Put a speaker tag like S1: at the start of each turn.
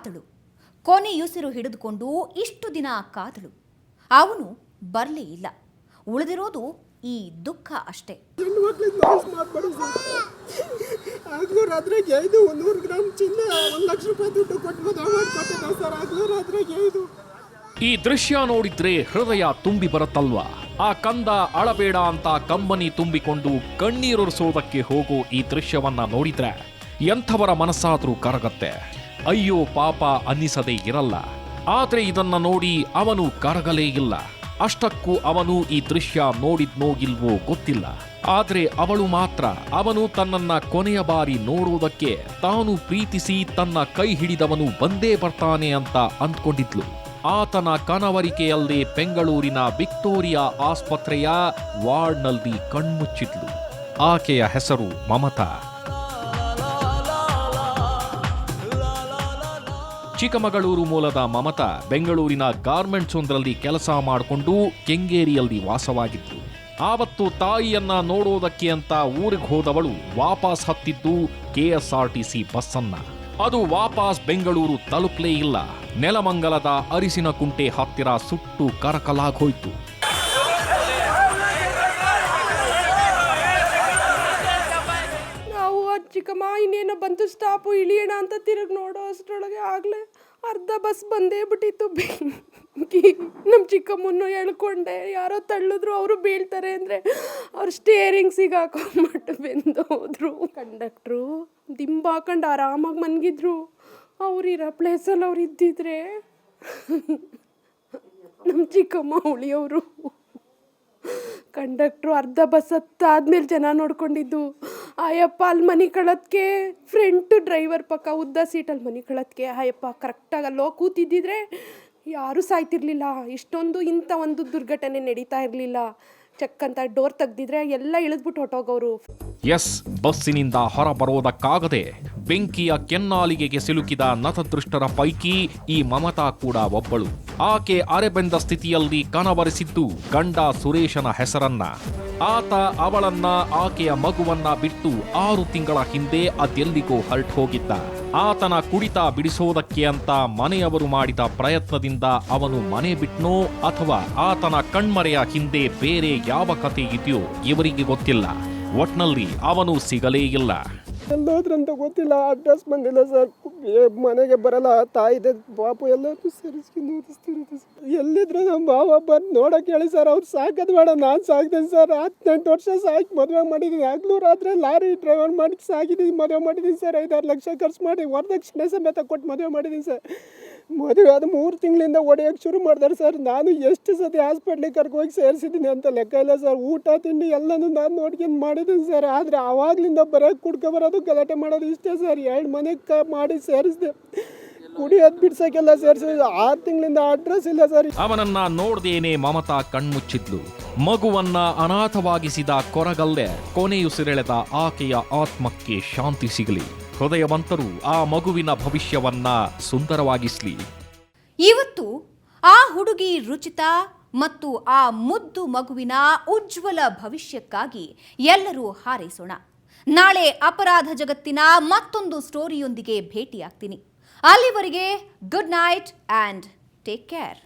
S1: ಆತಳು. ಕೊನೆಯುಸಿರು ಹಿಡಿದುಕೊಂಡು ಇಷ್ಟು ದಿನ ಕಾದಳು. ಅವನು ಬರಲೇ ಇಲ್ಲ. ಉಳಿದಿರೋದು ಈ ದುಃಖ ಅಷ್ಟೇ.
S2: ಈ ದೃಶ್ಯ ನೋಡಿದ್ರೆ ಹೃದಯ ತುಂಬಿ ಬರುತ್ತಲ್ವಾ? ಆ ಕಂದ ಅಳಬೇಡ ಅಂತ ಕಂಬನಿ ತುಂಬಿಕೊಂಡು ಕಣ್ಣೀರೊರೆಸೋದಕ್ಕೆ ಹೋಗೋ ಈ ದೃಶ್ಯವನ್ನ ನೋಡಿದ್ರೆ ಎಂಥವರ ಮನಸ್ಸಾದ್ರೂ ಕರಗತ್ತೆ. ಅಯ್ಯೋ ಪಾಪ ಅನ್ನಿಸದೇ ಇರಲ್ಲ. ಆದ್ರೆ ಇದನ್ನ ನೋಡಿ ಅವನು ಕರಗಲೇ ಇಲ್ಲ. ಅಷ್ಟಕ್ಕೂ ಅವನು ಈ ದೃಶ್ಯ ನೋಡಿದ್ನೋ ಇಲ್ವೋ ಗೊತ್ತಿಲ್ಲ. ಆದ್ರೆ ಅವಳು ಮಾತ್ರ ಅವನು ತನ್ನನ್ನ ಕೊನೆಯ ಬಾರಿ ನೋಡುವುದಕ್ಕೆ ತಾನು ಪ್ರೀತಿಸಿ ತನ್ನ ಕೈ ಹಿಡಿದವನು ಬಂದೇ ಬರ್ತಾನೆ ಅಂತ ಅಂದ್ಕೊಂಡಿದ್ಲು. ಆತನ ಕನವರಿಕೆಯಲ್ಲೇ ಬೆಂಗಳೂರಿನ ವಿಕ್ಟೋರಿಯಾ ಆಸ್ಪತ್ರೆಯ ವಾರ್ಡ್ನಲ್ಲಿ ಕಣ್ಮುಚ್ಚಿದ್ಲು. ಆಕೆಯ ಹೆಸರು ಮಮತಾ. ಚಿಕ್ಕಮಗಳೂರು ಮೂಲದ ಮಮತಾ ಬೆಂಗಳೂರಿನ ಗಾರ್ಮೆಂಟ್ಸ್ ಒಂದರಲ್ಲಿ ಕೆಲಸ ಮಾಡಿಕೊಂಡು ಕೆಂಗೇರಿಯಲ್ಲಿ ವಾಸವಾಗಿತ್ತು. ಆವತ್ತು ತಾಯಿಯನ್ನ ನೋಡೋದಕ್ಕೆ ಅಂತ ಊರಿಗೆ ಹೋದವಳು ವಾಪಸ್ ಹತ್ತಿದ್ದು KSRTC ಬಸ್ಸನ್ನ. ಅದು ವಾಪಸ್ ಬೆಂಗಳೂರು ತಲುಪಲೇ ಇಲ್ಲ. ನೆಲಮಂಗಲದ ಅರಿಸಿನಕುಂಟೆ ಹತ್ತಿರ ಸುಟ್ಟು ಕರಕಲಾಗೋಯ್ತು.
S3: ನಾವು ಚಿಕ್ಕಮ್ಮ ಇನ್ನೇನೋ ಬಂತು ಸ್ಟಾಪು ಇಳಿಯೋಣ ಅಂತ ತಿರುಗಿ ನೋಡೋ ಅಷ್ಟರೊಳಗೆ ಆಗಲೇ ಅರ್ಧ ಬಸ್ ಬಂದೇ ಬಿಟ್ಟಿತ್ತು. ಬೆಂಕಿ ನಮ್ಮ ಚಿಕ್ಕಮ್ಮನ್ನು ಎಳ್ಕೊಂಡೆ. ಯಾರೋ ತಳ್ಳಿದ್ರು, ಅವರು ಬೀಳ್ತಾರೆ ಅಂದರೆ ಅವ್ರು ಸ್ಟೇರಿಂಗ್ಸಿಗೆ ಹಾಕೊಂಡ್ಬಿಟ್ಟು ಬೆಂದೋದ್ರು. ಕಂಡಕ್ಟ್ರು ದಿಂಬ ಹಾಕೊಂಡು ಆರಾಮಾಗಿ ಮನ್ಗಿದ್ರು. ಅವರಿರೋ ಪ್ಲೇಸಲ್ಲಿ ಅವ್ರು ಇದ್ದಿದ್ರೆ ನಮ್ಮ ಚಿಕ್ಕಮ್ಮ ಉಳಿಯೋರು. ಕಂಡಕ್ಟ್ರು ಅರ್ಧ ಬಸ್ ಹತ್ತಾದ್ಮೇಲೆ ಜನ ನೋಡ್ಕೊಂಡಿದ್ದು. ಆಯಪ್ಪ ಅಲ್ಲಿ ಮನೆ ಕಳೋದಕ್ಕೆ ಫ್ರಂಟ್ ಡ್ರೈವರ್ ಪಕ್ಕ ಉದ್ದ ಸೀಟಲ್ಲಿ ಮನೆ ಕಳೋದಕ್ಕೆ ಆಯಪ್ಪ ಕರೆಕ್ಟಾಗಿ ಅಲ್ಲೋ ಕೂತಿದ್ದಿದ್ರೆ ಯಾರೂ ಸಾಯ್ತಿರ್ಲಿಲ್ಲ. ಇಷ್ಟೊಂದು ಇಂಥ ಒಂದು ದುರ್ಘಟನೆ ನಡೀತಾ ಇರಲಿಲ್ಲ. ಚಕ್ಕಂತ ಡೋರ್ ತೆಗ್ದಿದ್ರೆ ಎಲ್ಲ ಇಳಿದ್ಬಿಟ್ಟು ಹೊಟ್ಟೋಗೋರು.
S2: ಎಸ್, ಬಸ್ಸಿನಿಂದ ಹೊರ ಬರೋದಕ್ಕಾಗದೆ ಬೆಂಕಿಯ ಕೆನ್ನಾಲಿಗೆಗೆ ಸಿಲುಕಿದ ನತದೃಷ್ಟರ ಪೈಕಿ ಈ ಮಮತಾ ಕೂಡ ಒಬ್ಬಳು. ಆಕೆ ಅರೆಬೆಂದ ಸ್ಥಿತಿಯಲ್ಲಿ ಕನವರಿಸಿದ್ದು ಗಂಡ ಸುರೇಶನ ಹೆಸರನ್ನ. ಆತ ಅವಳನ್ನ, ಆಕೆಯ ಮಗುವನ್ನ ಬಿಟ್ಟು 6 ತಿಂಗಳ ಹಿಂದೆ ಅದೆಲ್ಲಿಗೋ ಹೊರಟು ಹೋಗಿದ್ದ. ಆತನ ಕುಡಿತ ಬಿಡಿಸೋದಕ್ಕೆ ಅಂತ ಮನೆಯವರು ಮಾಡಿದ ಪ್ರಯತ್ನದಿಂದ ಅವನು ಮನೆ ಬಿಟ್ನೋ ಅಥವಾ ಆತನ ಕಣ್ಮರೆಯ ಹಿಂದೆ ಬೇರೆ ಯಾವ ಕತೆ ಇದೆಯೋ ಇವರಿಗೆ ಗೊತ್ತಿಲ್ಲ. ಒಟ್ನಲ್ಲಿ ಅವನು ಸಿಗಲೇ ಇಲ್ಲ.
S4: ಎಲ್ಲೋದ್ರಂತ ಗೊತ್ತಿಲ್ಲ. ಅಡ್ರೆಸ್ ಬಂದಿಲ್ಲ ಸರ್. ಮನೆಗೆ ಬರಲ್ಲ. ತಾಯಿದೆ ಪಾಪು ಎಲ್ಲರೂ ಸೇರಿಸ್ಕೊಂಡು ಓದಿಸ್ತಿರುತ್ತೆ ಸರ್. ಎಲ್ಲಿದ್ರು ನಮ್ಮ ಭಾವ ಬಂದು ನೋಡೋಕೆ ಹೇಳಿ ಸರ್. ಅವ್ರು ಸಾಕೋದು ಬೇಡ, ನಾನು ಸಾಕ್ತೇನೆ ಸರ್. 18 ವರ್ಷ ಸಾಕಿ ಮದುವೆ ಮಾಡಿದ್ದೀನಿ. ಹಗಲು ರಾತ್ರಿ ಲಾರಿ ಡ್ರೈವರ್ ಮಾಡಿ ಸಾಕಿದ್ದೀನಿ, ಮದುವೆ ಮಾಡಿದ್ದೀನಿ ಸರ್. 5-6 ಲಕ್ಷ ಖರ್ಚು ಮಾಡಿ ವರದಕ್ಷಿಣೆ ಸಮೇತ ಕೊಟ್ಟು ಮದುವೆ ಮಾಡಿದ್ದೀನಿ ಸರ್. ಮದುವೆ ಅದು 3 ತಿಂಗಳಿಂದ ಹೊಡೆಯೋಕ್ಕೆ ಶುರು ಮಾಡಿದಾರೆ ಸರ್. ನಾನು ಎಷ್ಟು ಸತಿ ಹಾಸ್ಪಿಟ್ಲಿಗೆ ಕರ್ಕೋಗಿ ಸೇರಿಸಿದ್ದೀನಿ ಅಂತ ಲೆಕ್ಕ ಇಲ್ಲ ಸರ್. ಊಟ ತಿಂಡಿ ಎಲ್ಲನೂ ನಾನು ನೋಡ್ಕೊಂಡು ಮಾಡಿದ್ದೀನಿ ಸರ್. ಆದರೆ ಆವಾಗಲಿಂದ ಬರೋಕ್ಕೆ ಕುಡ್ಕೊಬರೋದು, ಗಲಾಟೆ ಮಾಡೋದು ಇಷ್ಟೇ ಸರ್. 2 ಮನೆಗೆ ಮಾಡಿ ಸೇರಿಸಿದೆ. ಕುಡಿಯೋದು ಬಿಡ್ಸೋಕ್ಕೆಲ್ಲ ಸೇರಿಸಿದೆ. 6 ತಿಂಗಳಿಂದ ಅಡ್ರೆಸ್ ಇಲ್ಲ ಸರ್.
S2: ಅವನನ್ನ ನೋಡ್ದೇನೆ ಮಮತಾ ಕಣ್ಮುಚ್ಚಿದ್ಲು. ಮಗುವನ್ನ ಅನಾಥವಾಗಿಸಿದ ಕೊರಗಲ್ಲೇ ಕೊನೆಯುಸಿರೆಳೆದ ಆಕೆಯ ಆತ್ಮಕ್ಕೆ ಶಾಂತಿ ಸಿಗಲಿ. ಹೃದಯವಂತರು ಆ ಮಗುವಿನ ಭವಿಷ್ಯವನ್ನ ಸುಂದರವಾಗಿಸ್ಲಿ.
S1: ಇವತ್ತು ಆ ಹುಡುಗಿ ರುಚಿತಾ ಮತ್ತು ಆ ಮುದ್ದು ಮಗುವಿನ ಉಜ್ವಲ ಭವಿಷ್ಯಕ್ಕಾಗಿ ಎಲ್ಲರೂ ಹಾರೈಸೋಣ. ನಾಳೆ ಅಪರಾಧ ಜಗತ್ತಿನ ಮತ್ತೊಂದು ಸ್ಟೋರಿಯೊಂದಿಗೆ ಭೇಟಿಯಾಗ್ತೀನಿ. ಅಲ್ಲಿವರೆಗೆ good night and take care.